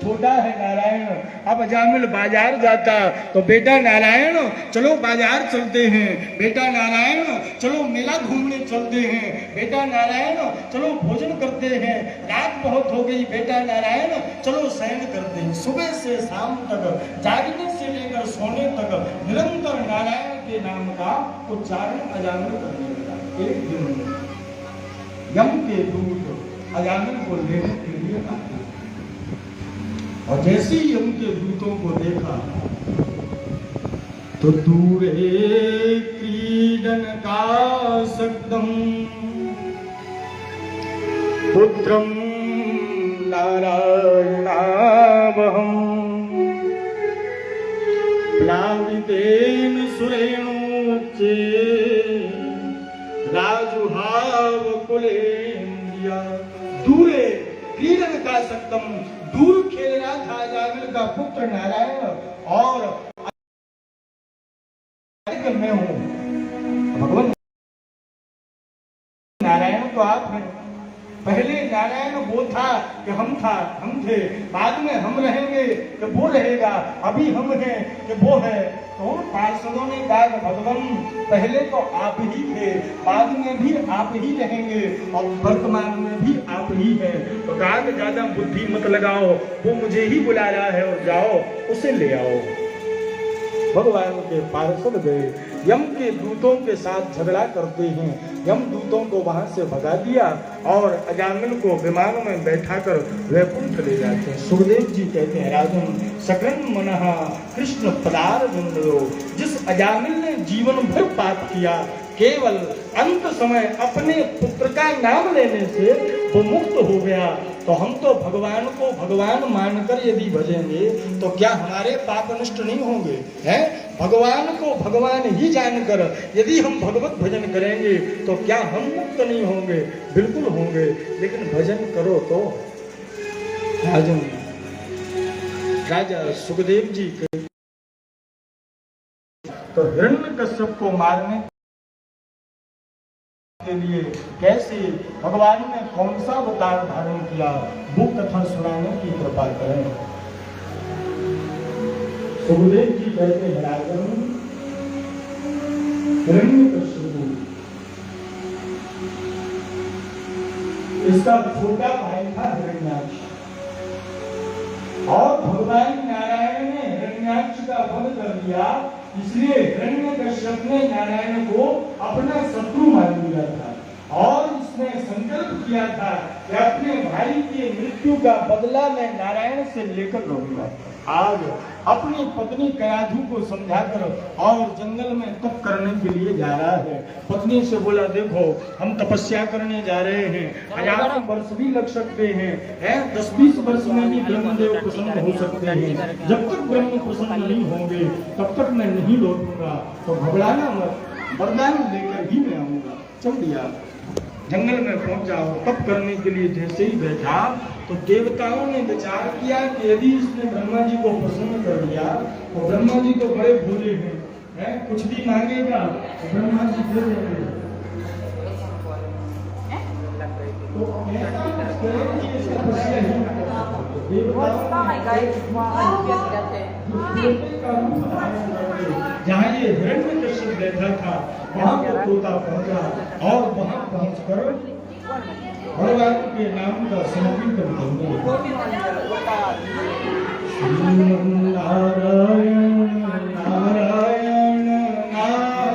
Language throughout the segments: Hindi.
छोटा है नारायण। अब अजामिल बाजार जाता तो बेटा नारायण चलो बाजार चलते हैं, बेटा नारायण चलो मेला घूमने चलते हैं, बेटा नारायण चलो भोजन करते हैं, रात बहुत हो गई बेटा नारायण चलो शयन करते हैं। सुबह से शाम तक, जागने से लेकर सोने तक निरंतर नारायण के नाम का उच्चारण अजामिल करने लगा। एक दिन यम के दूत अजामिल को लेने के लिए आए और जैसे ही यम के दूतों को देखा तो दूरे क्रीडन का शब्दम पुत्रम नारायणावहम प्लावितेन सुरेणुचे राजुहाव कुलेन्द्रिया। दूरे क्रीडन का शब्दम, दूर खेल रहा था अजामिल का पुत्र नारायण और मैं हूं भगवान नारायण तो आप हैं। पहले नारायण वो था कि हम थे, बाद में हम रहेंगे कि वो रहेगा, अभी हम हैं कि वो है। तो पार्षदों ने कहा भगवान पहले तो आप ही थे, बाद में भी आप ही रहेंगे और वर्तमान में भी आप ही हैं। तो कहा कि ज्यादा बुद्धि मत लगाओ, वो मुझे ही बुला रहा है और जाओ उसे ले आओ। भगवान के पार्षद गए, यम के दूतों के साथ झगड़ा करते हैं, यम दूतों को वहां से भगा दिया और अजामिल को विमान में बैठाकर वैकुंठ ले जाते हैं। सुखदेव जी कहते हैं राजन सकन मनः कृष्ण पदारविंदो। जिस अजामिल ने जीवन भर पाप किया, केवल अंत समय अपने पुत्र का नाम लेने से वो मुक्त हो गया। तो हम तो भगवान को भगवान मानकर यदि भजेंगे तो क्या हमारे पाप नष्ट नहीं होंगे? हैं? भगवान को भगवान ही जानकर यदि हम भगवत भजन करेंगे तो क्या हम मुक्त नहीं होंगे? बिल्कुल होंगे। लेकिन भजन करो तो राजन राजा सुखदेव जी के तो हिरण्यकश्यप को मारने के लिए कैसे भगवान ने कौन सा अवतार धारण किया, वो कथा सुनाने की कृपा करें। सुखदेव जी कहते हैं राजन हिरण्यकश्यप इसका छोटा भाई था हिरण्याक्ष और भगवान नारायण ने हिरण्याक्ष का वध कर दिया, इसलिए हिरण्यकश्यप ने नारायण को अपना शत्रु मान लिया था और इसने संकल्प किया था कि अपने भाई की मृत्यु का बदला मैं नारायण से लेकर रहूंगा। आज अपनी पत्नी कयाधु को समझाकर और जंगल में तप करने के लिए जा रहा है। पत्नी से बोला देखो हम तपस्या करने जा रहे हैं, 1000 वर्ष भी लग सकते हैं, 10-20 वर्ष में भी ब्रह्मदेव प्रसन्न हो सकते हैं। जब तक ब्रह्म प्रसन्न नहीं होंगे तब तक मैं नहीं लौटूंगा। तो घबराना मत, वरदान लेकर ही मैं आऊंगा। चल दिया, जंगल में पहुंचा और तप करने के लिए जैसे ही बैठा तो देवताओं ने विचार किया कि यदि इसने ब्रह्मा जी को प्रसन्न कर दिया तो ब्रह्मा जी तो बड़े भोले हैं, कुछ भी मांगेगा तो ब्रह्मा जी दे देंगे। तो जहाँ ये हिरण्यकश्यप बैठा था वहाँ पर तोता पहुंचा और वहाँ पहुंचकर भगवान के नाम का संकीर्तन करने लगा। नारायण नारायण नारायण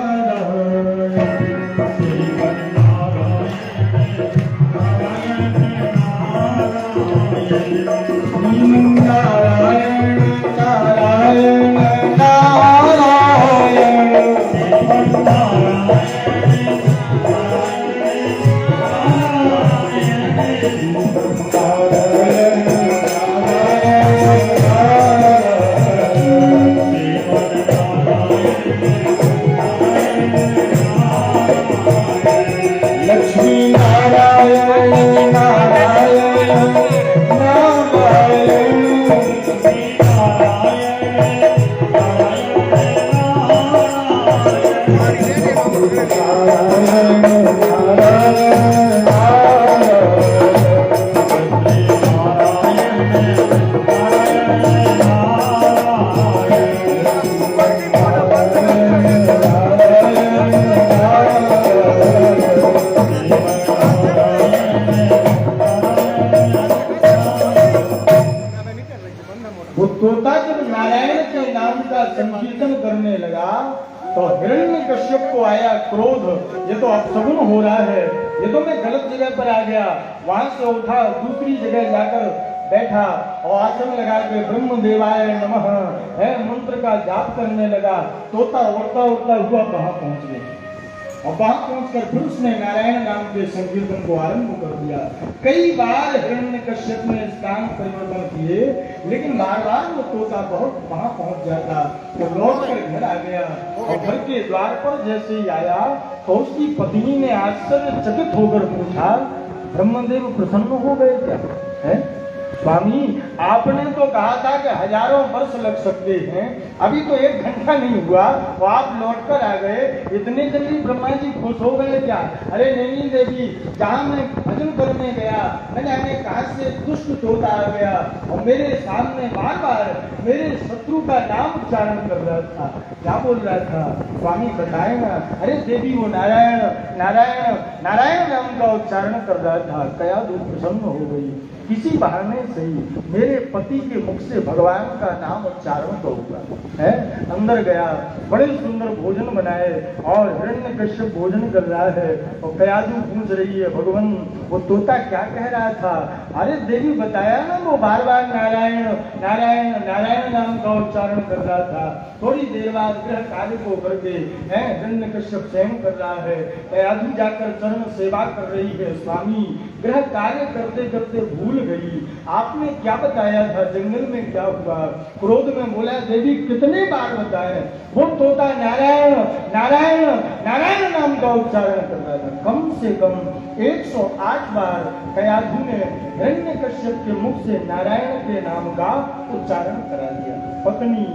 तोता जब नारायण के नाम का संकीर्तन करने लगा तो हिरण्यकश्यप को आया क्रोध, ये तो अपशगुन हो रहा है, ये तो मैं गलत जगह पर आ गया। वहां से उठा, दूसरी जगह जाकर बैठा और आसन लगा के ब्रह्म देवाय नमः है मंत्र का जाप करने लगा। तोता उड़ता उड़ता हुआ वहां पहुंच गया और वहां पहुंचकर फिर उसने नारायण नाम के संकीर्तन को आरंभ कर दिया। कई बार हिरण्यकश्यप ने स्थान परिवर्तन किए, लेकिन बार बार वो तोता बहुत वहां पहुंच जाता। वो लौट कर घर आ गया और घर के द्वार पर जैसे ही आया तो उसकी पत्नी ने आश्चर्यचकित होकर पूछा, ब्रह्मदेव प्रसन्न हो गए क्या? है स्वामी, आपने तो कहा था कि हजारों वर्ष लग सकते हैं, अभी तो 1 घंटा नहीं हुआ और आप लौट कर आ गए, इतने जल्दी ब्रह्मा जी खुश हो गए क्या? अरे नहीं देवी, जहाँ मैं भजन करने गया न जाने कहाँ से दुष्ट तोता आ गया और मेरे सामने बार बार मेरे शत्रु का नाम उच्चारण कर रहा था। क्या बोल रहा था स्वामी बताए ना? अरे देवी, वो नारायण नारायण नारायण नाम का उच्चारण कर रहा था। कया प्रसन्न हो गई, किसी बहाने से ही मेरे पति के मुख से भगवान का नाम उच्चारण तो हुआ है। अंदर गया, बड़े सुंदर भोजन बनाए और हिरण्यकश्यप भोजन कर रहा है और कयादू पूछ रही है, भगवान वो तोता क्या कह रहा था? अरे देवी बताया ना, वो बार बार नारायण नारायण नारायण नाम का उच्चारण कर रहा था। थोड़ी देर बाद गृह कार्य को करके हिरण्यकश्यप शयन कर रहा है, कयादू जाकर चरण सेवा कर रही है। स्वामी, गृह कार्य करते करते भूल गई, आपने क्या बताया था? जंगल में क्या हुआ? क्रोध में बोला, देवी कितने बार बताए? वो तोता नारायण नारायण नारायण नाम का उच्चारण कर रहा था। कम से कम 108 बार कयाधु ने हिरण्यकश्यप के मुख से नारायण के नाम का उच्चारण करा दिया। पत्नी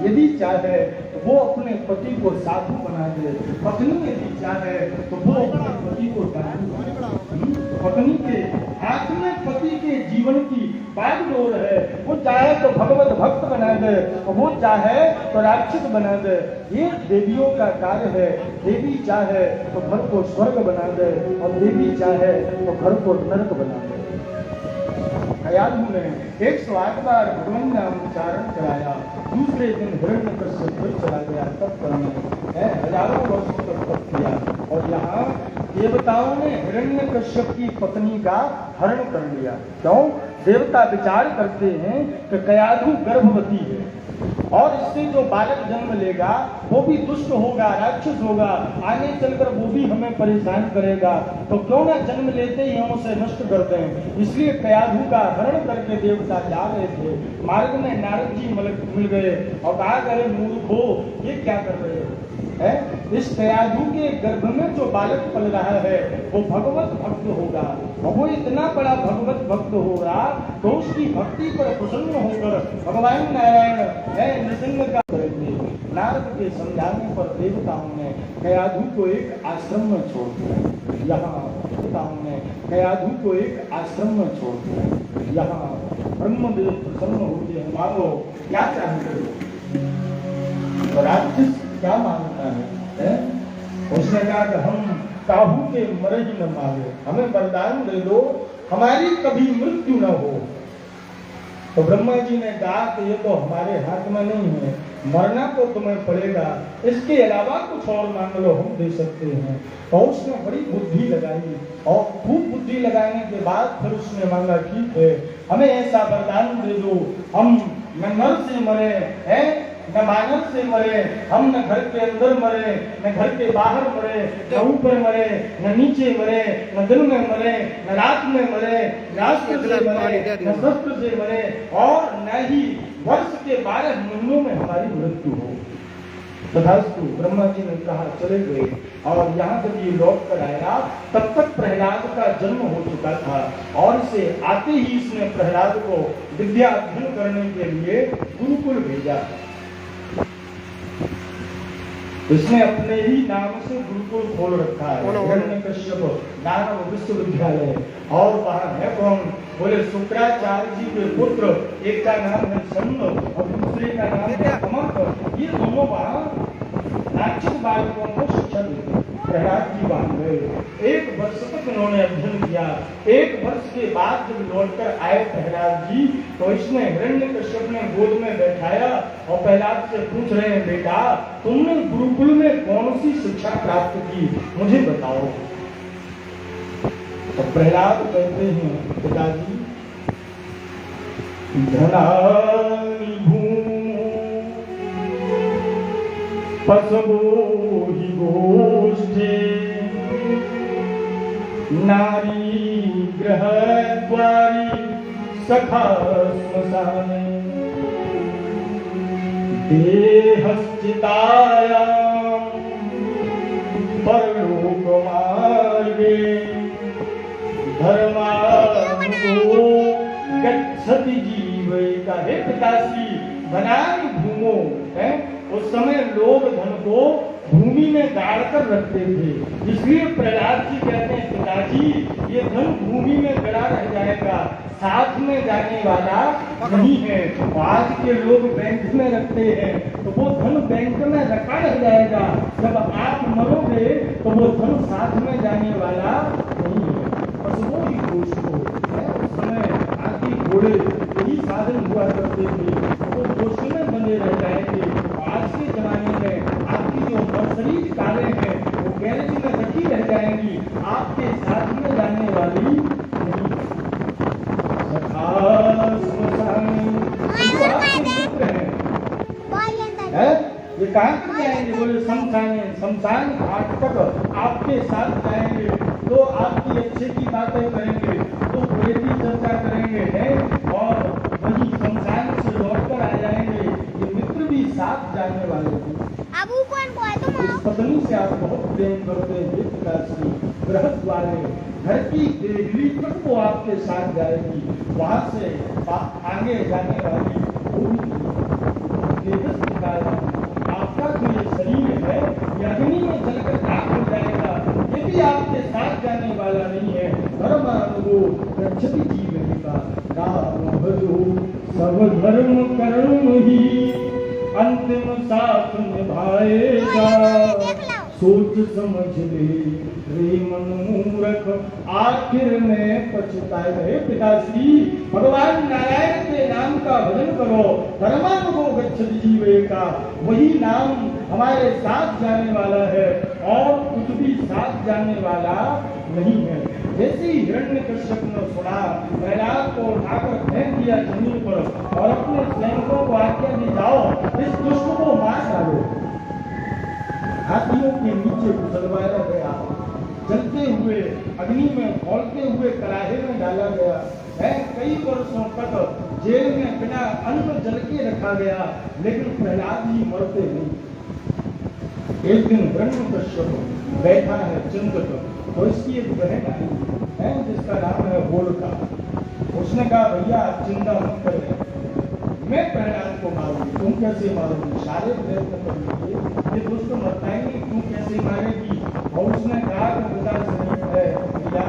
यदि चाहे तो वो अपने पति को साधु बना दे, पत्नी यदि चाहे तो वो अपने पति को साधु बना दे। पत्नी के हाथ में पति के जीवन की बागडोर है, वो चाहे तो भगवत भक्त बना दे और वो चाहे तो राक्षस बना दे। ये देवियों का कार्य है। देवी चाहे तो घर को स्वर्ग बना दे और देवी चाहे तो घर को नरक बना दे। कयाधु ने 108 बार भगवान नाम उच्चारण कराया। दूसरे दिन हिरण्यकश्यप फिर चला गया तप करने, हजारों वर्षों तक तप किया और यहाँ देवताओं ने हिरण्यकश्यप की पत्नी का हरण कर लिया। क्यों? देवता विचार करते हैं कि कयाधु गर्भवती है और इससे जो बालक जन्म लेगा वो भी दुष्ट होगा, राक्षस होगा, आगे चलकर वो भी हमें परेशान करेगा, तो क्यों ना जन्म लेते ही हम उसे नष्ट कर दें। इसलिए कयाधु का हरण करके देवता जा रहे थे। मार्ग में नारद जी मिल गए और कहा, अरे मूर्खो, ये क्या कर रहे हो? है इस कयाधु के गर्भ में जो बालक पल रहा है वो भगवत भक्त होगा और वो इतना बड़ा भगवत भक्त होगा तो उसकी भक्ति पर प्रसन्न होकर भगवान नारायण है नृसिंह का करेंगे। नारद के समझाने पर देवताओं ने कयाधु को एक आश्रम में छोड़ दिया। यहाँ देवताओं ने कयाधु को एक आश्रम में छोड़ दिया। यहाँ ब्रह्मदेव प्रसन्न होते हैं, मानो क्या चाहिए? राक्षस क्या मांगता है? उसने कहा कि हम काहू के मरे ही न मांगे, हमें वरदान दे दो, हमारी कभी मृत्यु न हो। तो ब्रह्मा जी ने कहा कि ये तो हमारे हाथ में नहीं है, मरना तो तुम्हें पड़ेगा, इसके अलावा कुछ और मांग लो, हम दे सकते हैं। तो उसने बड़ी बुद्धि लगाई और खूब बुद्धि लगाने के बाद फिर उसने मांगा, ठीक है हमें ऐसा वरदान दे दो, हम न नर से मरे हैं न मानव से मरे, हम न घर के अंदर मरे न घर के बाहर मरे, न ऊपर मरे न नीचे मरे, न दिन में मरे न रात में मरे, न अस्त्र से मरे न शस्त्र से मरे और न ही वर्ष के 12 महीनों में हमारी मृत्यु हो। तथास्तु ब्रह्मा जी ने कहा, चले गए। और यहाँ जब ये लौट कर आया तब तक प्रहलाद का जन्म हो चुका था और इसे आते ही इसने प्रहलाद को विद्या अध्ययन करने के लिए गुरुकुल भेजा। इसने अपने ही नाम से गुरुकुल खोल रखा है, हिरण्यकश्यप दानव विश्वविद्यालय। और वहाँ है कौन? बोले शुक्राचार्य जी के पुत्र, एक का नाम है शंड और दूसरे का नाम है कमक। ये दोनों वहाँ राक्षस बालकों को शिक्षा देते हैं। प्रहलाद जी वहां गए। 1 वर्ष तक उन्होंने अध्ययन किया। 1 वर्ष के बाद जब लौटकर आए प्रहलाद जी, तो इसने हिरण्यकश्यप ने गोद में बैठाया और प्रहलाद से पूछ रहे हैं, बेटा तुमने गुरुकुल में कौन सी शिक्षा प्राप्त की, मुझे बताओ। तो प्रहलाद कहते हैं, पिताजी धनानि भूमो पशवो हि गोष्ठे नारी गृहद्वारी सखा श्मशाने देहश्चितायां परलोकमार्गे धर्मानुगो गच्छति जीवैका। हे पिताश्री, धनानि भूमो है, उस समय लोग धन को भूमि में गाड़ कर रखते थे, इसलिए प्रहलाद जी कहते हैं, पिताजी ये धन भूमि में गड़ा रह जाएगा, साथ में जाने वाला नहीं है। आज के लोग बैंक में रखते हैं तो वो धन बैंक में रखा रह जाएगा, जब आप मरोगे तो वो धन साथ में जाने वाला नहीं है। बस वो ही दोष को उस समय हाथी घोड़े यही साधन हुआ करते थे, वो दोष में बने रह जाएंगे। आज के जमाने में आपकी जो मर्सरीज कारें हैं वो गैरेज में रखी रह जाएंगी, आपके साथ में जाने वाली नहीं। ये कहाँ तक जाएंगे, बोले शमशान घाट तक आपके साथ जाएंगे, तो आपकी अच्छे की बातें करेंगे, तो बुरे की चर्चा करेंगे हैं, और वही शमशान से लौट कर आ जाएंगे। ये मित्र भी साथ जाने वाले थे। इस पत्नी से आप बहुत प्रेम करते हैं पिताश्री, गृहद्वारे घर की देवली तक वो आपके साथ जाएगी, वहां से आगे जाने वाली वो भी आपका जो ये शरीर है ये अग्नि में जलकर राख हो जाएगा, ये भी आपके साथ जाने वाला नहीं है। धर्मानुगो गच्छति जीवैका, राम भजो सब धर्म कर्म ही अंतिम साथ निभाएगा, सोच समझ ले रे मन मूर्ख आखिर में पछताएगा। हे पिताश्री, भगवान नारायण के नाम का भजन करो, धर्मानुगो गच्छति जीवैका, वही नाम हमारे साथ जाने वाला है और कुछ भी साथ जाने वाला नहीं है। जैसे ही हिरण्यकश्यप ने सुना, प्रहलाद को उठाकर फेंक दिया जमीन पर और अपने सैनिकों को आज्ञा दी, जाओ इस दुष्ट को मार डालो। हाथियों के नीचे घुसलवाया गया, जलते हुए अग्नि में खौलते हुए कड़ाहे में डाला गया है, कई वर्षों तक जेल में बिना अन्न जल के रखा गया, लेकिन प्रहलाद जी मरते नहीं। एक दिन हिरण्यकश्यप बैठा है चिंतक, तो इसकी एक बहन आई है जिसका नाम है होलिका। उसने कहा, भैया आप चिंता मत करें, मैं प्रहलाद को मारूंगी। तुम कैसे मारोगी? सारे प्रयत्न कर लीजिए, ये दुष्ट मरताएंगे, तुम कैसे मारेगी? और उसने कहा कि पिता सही है भैया,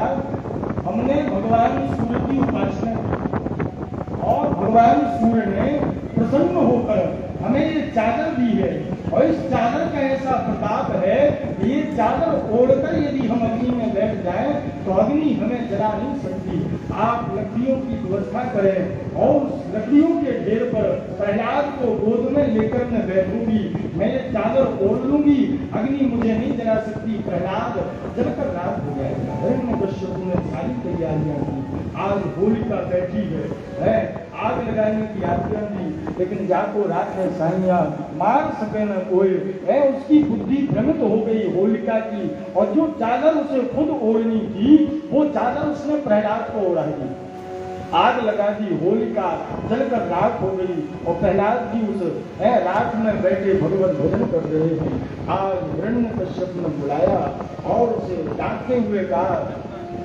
हमने भगवान सूर्य की उपासना की और भगवान सूर्य ने प्रसन्न होकर हमें ये चादर दी है, और इस चादर का ऐसा प्रताप है कि ये चादर ओढ़कर यदि हम अग्नि में बैठ जाएं तो अग्नि हमें जला नहीं सकती। आप लकड़ियों की व्यवस्था करें और उस लकड़ियों के ढेर पर प्रहलाद को गोद में लेकर मैं बैठूंगी, मैं ये चादर ओढ़ लूंगी, अग्नि मुझे नहीं जला सकती, प्रहलाद जलकर राख हो जाएगा। हिरण्यकश्यप ने सारी तैयारियां की, आज होलिका बैठी है आग लगाने की आज्ञा दी, लेकिन जाको रात में साइया मार सके न कोई है, उसकी बुद्धि भ्रमित हो गई होलिका की, और जो चादर उसे खुद ओढ़नी थी वो चादर उसने प्रहलाद को ओढ़ा दी, आग लगा दी, होलिका जलकर राख हो गई, और प्रहलाद जी उस राख में बैठे भगवत भजन कर रहे थे। आज हिरण्यकश्यप ने बुलाया और उसे डांटते हुए कहा,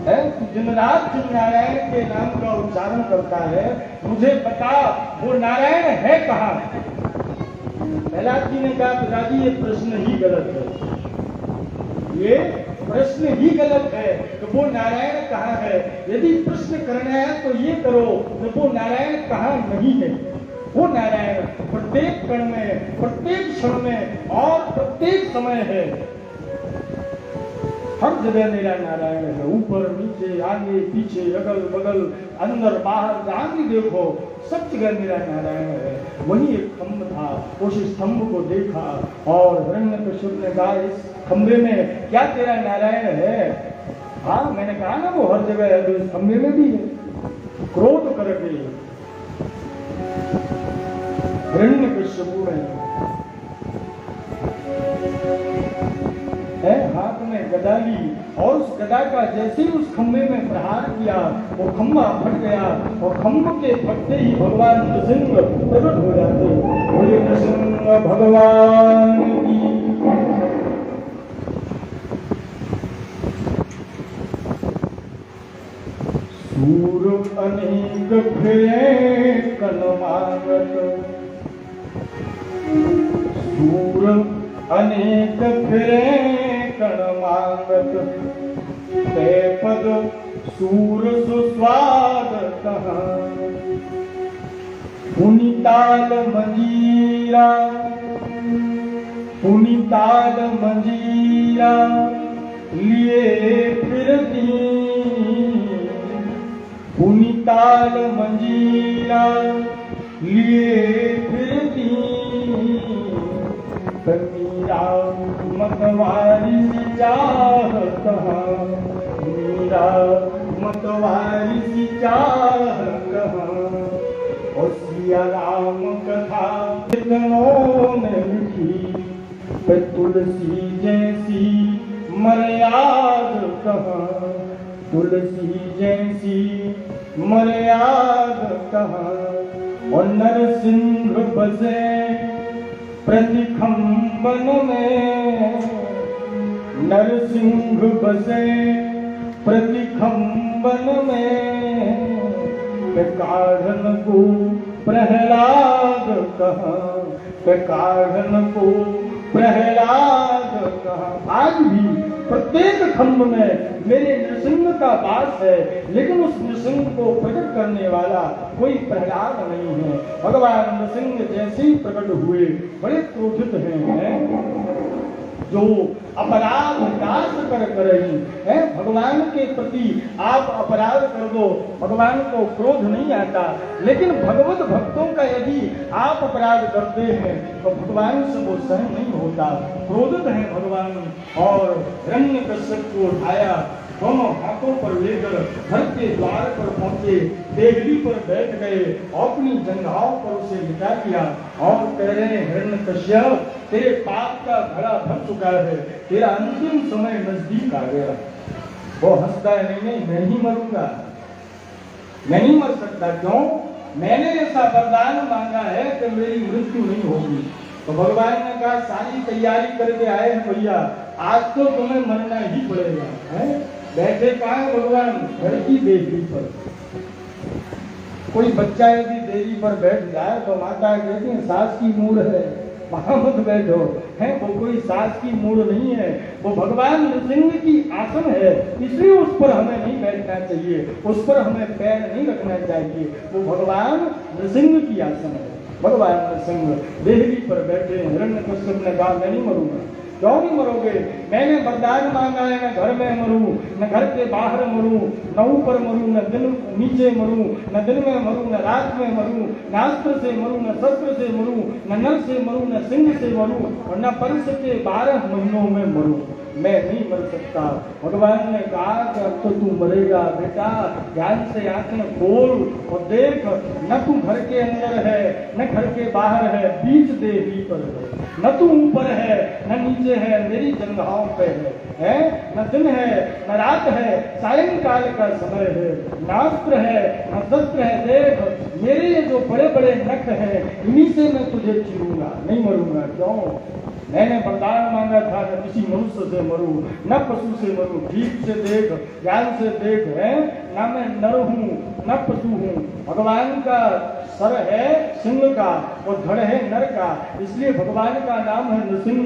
तू दिन रात जिन नारायण के नाम का उच्चारण करता है, मुझे बता वो नारायण है कहाँ? प्रहलाद जी ने कहा, पिताजी ये प्रश्न ही गलत है, ये प्रश्न ही गलत है कि वो नारायण कहाँ है। यदि प्रश्न करना है तो ये करो कि वो नारायण कहाँ नहीं है। वो नारायण प्रत्येक कण में, प्रत्येक क्षण में और प्रत्येक समय है। हर जगह मेरा नारायण है, ऊपर नीचे आगे पीछे अगल बगल अंदर बाहर जहाँ भी देखो सब जगह मेरा नारायण है। वही एक खम्भ था, उस स्तंभ को देखा और हिरण्यकश्यप ने कहा इस खंभे में क्या तेरा नारायण है? हाँ मैंने कहा ना वो हर जगह है, तो इस खंभे में भी है। क्रोध करके हिरण्यकश्यप है हाथ में गदा ली और उस गदा का जैसे ही उस खंभे में प्रहार किया वो खंभा फट गया और खंभ के फटते ही भगवान नृसिंह प्रकट हो जाते। बोले नृसिंह भगवान की। सूर अनेक फिरे कनमागत, सूर अनेक फिरे कणमागत, ते पद सूर सुस्वाद कहाँ। पुनिताल मंजीरा, पुनिताल मंजीरा लिए फिरती, पुनिताल मंजीरा लिए फिरती, मीरा मतवारी सी चाह कहाँ, मीरा मतवारी सी चाह कहाँ। और सिया राम कथा कितनों ने लिखी, पे तुलसी जैसी मर्याद कहाँ, तुलसी जैसी मर्याद कहाँ। और नरसिंह बसे प्रतिखंबन में, नरसिंह बसे प्रतिखंबन में, कारण को प्रहलाद कहाँ, कारण को प्रहलाद कहाँ। आज भी प्रत्येक खंभ में मेरे नृसिंह का वास है, लेकिन उस नृसिंह को प्रकट करने वाला कोई प्रहलाद नहीं है। भगवान नृसिंह जैसे ही प्रकट हुए बड़े क्रोधित हैं, जो अपराध नाश कर रही है। भगवान के प्रति आप अपराध कर दो, भगवान को क्रोध नहीं आता, लेकिन भगवत भक्तों का यदि आप अपराध करते हैं तो भगवान से वो सहन नहीं होता, क्रोधित है भगवान। और हिरण्यकश्यप को उठाया, दोनों हाथों पर लेकर घर के द्वार पर पहुंचे, देहली पर बैठ गए, अपनी जंघाओं पर उसे लिटा दिया और कह रहे हैं हिरण्यकश्यप तेरे पाप का घड़ा भर चुका है, तेरा अंतिम समय नजदीक आ गया। वो हंसता है, नहीं मैं ही मरूंगा, मैं नहीं मर सकता। क्यों? मैंने ऐसा वरदान मांगा है कि मेरी मृत्यु नहीं होगी। तो भगवान ने कहा सारी तैयारी करके आए हैं भैया, आज तो तुम्हें मरना ही पड़ेगा। है बैठे कहाँ है भगवान? घर की देहली पर। कोई बच्चा यदि देहली पर बैठ जाए तो माता कहती है सास की मूड है, वहां मत बैठो। है वो कोई सास की मूड नहीं है, वो भगवान नृसिंह की आसन है, इसलिए उस पर हमें नहीं बैठना चाहिए, उस पर हमें पैर नहीं रखना चाहिए। वो भगवान नृसिंह की आसन है। भगवान नृसिंह देहली पर बैठे। हिरण्यकश्यप ने कहा मैं नहीं मरूंगा। क्यों नहीं मरोगे? मैंने वरदान मांगा है, न घर में मरूं, न घर के बाहर मरूं, न ऊपर मरूं, न दिन नीचे मरूं, न दिन में मरूं, न रात में मरूं, न अस्त्र से मरूं, न शस्त्र से मरूं, न नर से मरूं, न सिंह से मरूं, और न परस के 12 महीनों में मरूं। मैं नहीं मर सकता। भगवान ने कहा कि अब तो तू मरेगा बेटा, ध्यान से आंखें खोल और देख, न तू घर के अंदर है, न घर के बाहर है, बीच देहली पर है, न तू ऊपर है न नीचे है, मेरी जंघाओं पे है, न दिन है न रात है, सायंकाल का समय है, न अस्त्र है न शस्त्र है। देख मेरे ये जो बड़े बड़े नख है, इन्हीं से मैं तुझे चीरूंगा, नहीं मरूंगा। क्यों? मैंने वरदान मांगा था न किसी मनुष्य से मरूं, न पशु से मरूं। ठीक से देख, ज्ञान से देख, है न मैं नर हूं न पशु हूं। भगवान का सर है सिंह का और धड़ है नर का, इसलिए भगवान का नाम है नृसिंह।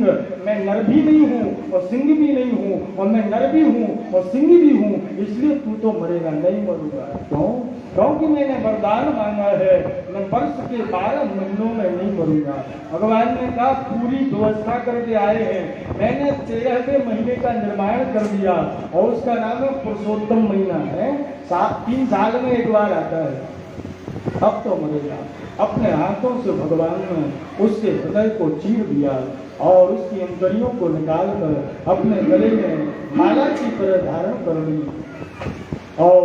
मैं नर भी नहीं हूँ और सिंह भी नहीं हूँ, और मैं नर भी हूँ और सिंह भी हूँ, इसलिए तू तो मरेगा। नहीं मरूंगा। क्यों? क्योंकि मैंने वरदान मांगा है, मैं वर्ष के 12 महीनों में नहीं मरूंगा। भगवान ने कहा पूरी व्यवस्था करके आए हैं, मैंने 13वें महीने का निर्माण कर दिया और उसका नाम है पुरुषोत्तम महीना है। 3 साल में एक बार आता है, अब तो मरेगा। अपने हाथों से भगवान ने उसके हृदय को चीर दिया और उसकी अंतड़ियों को निकालकर अपने गले में माला की तरह धारण कर ली और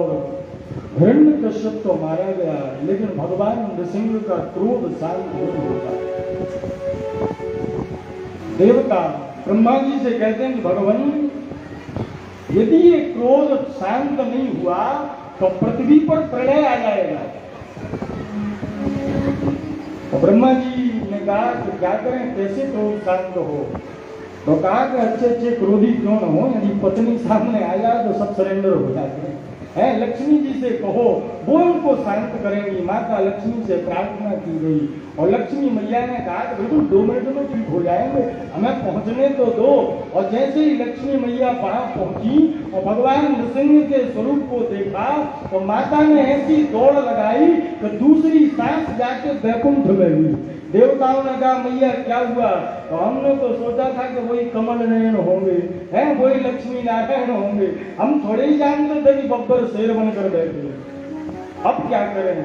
हिरण्यकश्यप तो मारा गया, लेकिन भगवान नृसिंह का क्रोध शांत नहीं होता। देवता ब्रह्मा जी से कहते हैं कि भगवान यदि ये क्रोध शांत नहीं हुआ तो पृथ्वी पर प्रलय आ जाएगा। तो ब्रह्मा जी ने कहा कि क्या करें, कैसे क्रोध शांत हो? तो कहा कि अच्छे क्रोधी क्यों न हो, यदि पत्नी सामने आ जाए तो सब सरेंडर हो जाते हैं। लक्ष्मी जी से कहो, वो उनको शांत करेंगी। माता लक्ष्मी से प्रार्थना की गई और लक्ष्मी मैया ने कहा कि बिल्कुल 2 मिनट में ठीक हो जाएंगे, हमें पहुंचने तो दो। और जैसे ही लक्ष्मी मैया वहां पहुंची और भगवान नृसिंह के स्वरूप को देखा तो माता ने ऐसी दौड़ लगाई कि दूसरी सांस जाके वैकुंठ में हुई। देवताओं ने कहा मैया क्या हुआ? तो हमने तो सोचा था कि वही कमल नयन होंगे, हैं वही लक्ष्मी नारायण होंगे, हम थोड़े ही जानते थे कि बब्बर शेर बनकर बैठे, अब क्या करें?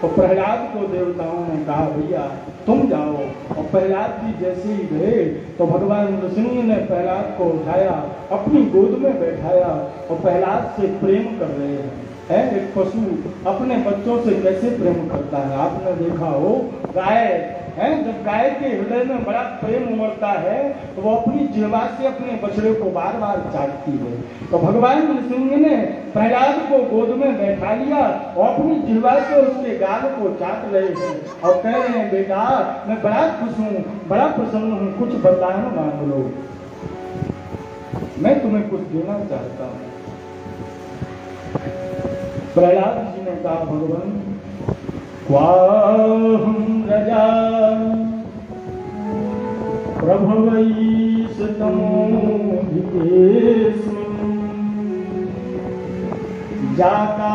तो प्रहलाद को देवताओं ने कहा भैया तुम जाओ। और प्रहलाद जी जैसे ही गए तो भगवान नृसिंह ने प्रहलाद को उठाया, अपनी गोद में बैठाया और प्रहलाद से प्रेम कर रहे हैं। एक पशु अपने बच्चों से कैसे प्रेम करता है? आपने देखा हो गाय है, जब गाय के हृदय में बड़ा प्रेम उमड़ता है तो वो अपनी जिह्वा से अपने बछड़े को बार बार चाटती है। तो भगवान नृसिंह ने प्रहलाद को गोद में बैठा लिया और अपनी जिह्वा से उसके गाल को चाट रहे हैं और कह रहे हैं बेटा मैं बड़ा खुश हूँ, बड़ा प्रसन्न हूँ, कुछ वरदान मांग लो, मैं तुम्हें कुछ देना चाहता हूँ। प्रहलाद जी ने कहा भगवान क्वाहं रजा प्रभवैष तमोऽधिकेऽस्मिन् जाता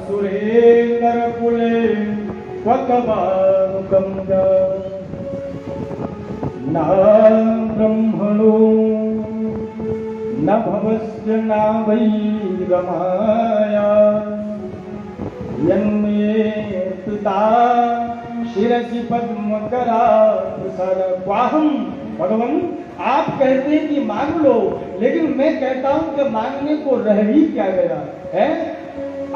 सुरेन्द्रकुले क्वकवानुकं न ब्रह्मणो न भवस्य न वै रमाया यन्मे पिता शिरसि पद्मकरा क्वाहं। भगवान आप कहते हैं कि मांग लो, लेकिन मैं कहता हूं कि मांगने को रह ही क्या गया है?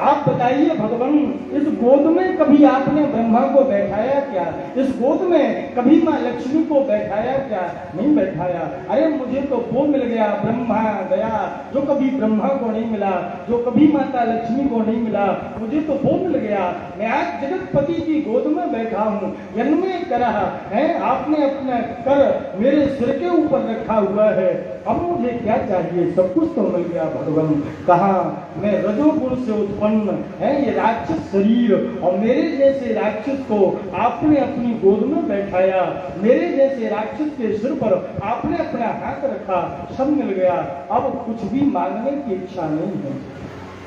आप बताइए भगवान, इस गोद में कभी आपने ब्रह्मा को बैठाया क्या? इस गोद में कभी माँ लक्ष्मी को बैठाया क्या? नहीं बैठाया। अरे मुझे तो वो मिल गया ब्रह्मा दया, जो कभी ब्रह्मा को नहीं मिला, जो कभी माता लक्ष्मी को नहीं मिला, मुझे तो वो मिल गया। मैं आज जगतपति की गोद में बैठा हूँ, जन्मे करा है आपने अपना कर मेरे सिर के ऊपर रखा हुआ है, अब मुझे क्या चाहिए? सब कुछ तो मिल गया भगवान। कहा मैं रजोगुण से उत्पन्न है ये राक्षस शरीर और मेरे जैसे राक्षस को आपने अपनी गोद में बैठाया, मेरे जैसे राक्षस के सिर पर आपने अपना हाथ रखा, सब मिल गया, अब कुछ भी मांगने की इच्छा नहीं है।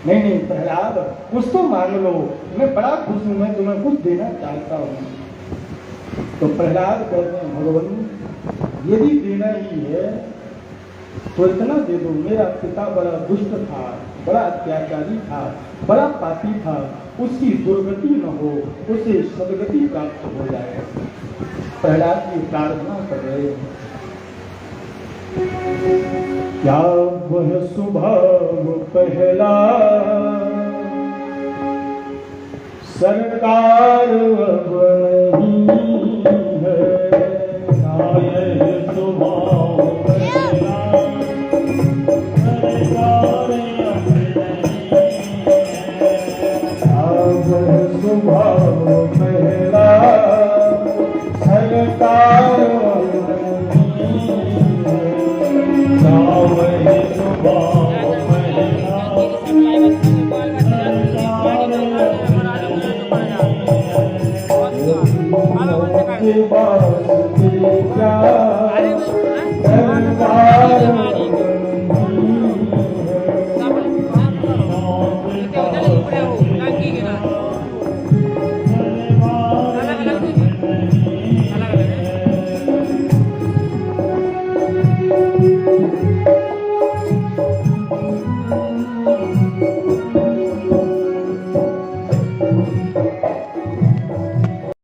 नहीं प्रहलाद कुछ तो मांग लो, मैं बड़ा खुश हूं, मैं तुम्हें कुछ देना चाहता हूँ। तो प्रहलाद कहते हैं भगवान यदि देना ही है तो इतना दे दो, मेरा पिता बड़ा दुष्ट था, बड़ा अत्याचारी था, बड़ा पापी था, उसकी दुर्गति न हो, उसे सदगति प्राप्त हो जाए। प्रहलाद की प्रार्थना कर रहे हैं। क्या वह स्वभाव पहला सरकार अब नहीं है, स्वभाव पहला सरकार अब स्वभाव पहला सरकार क्या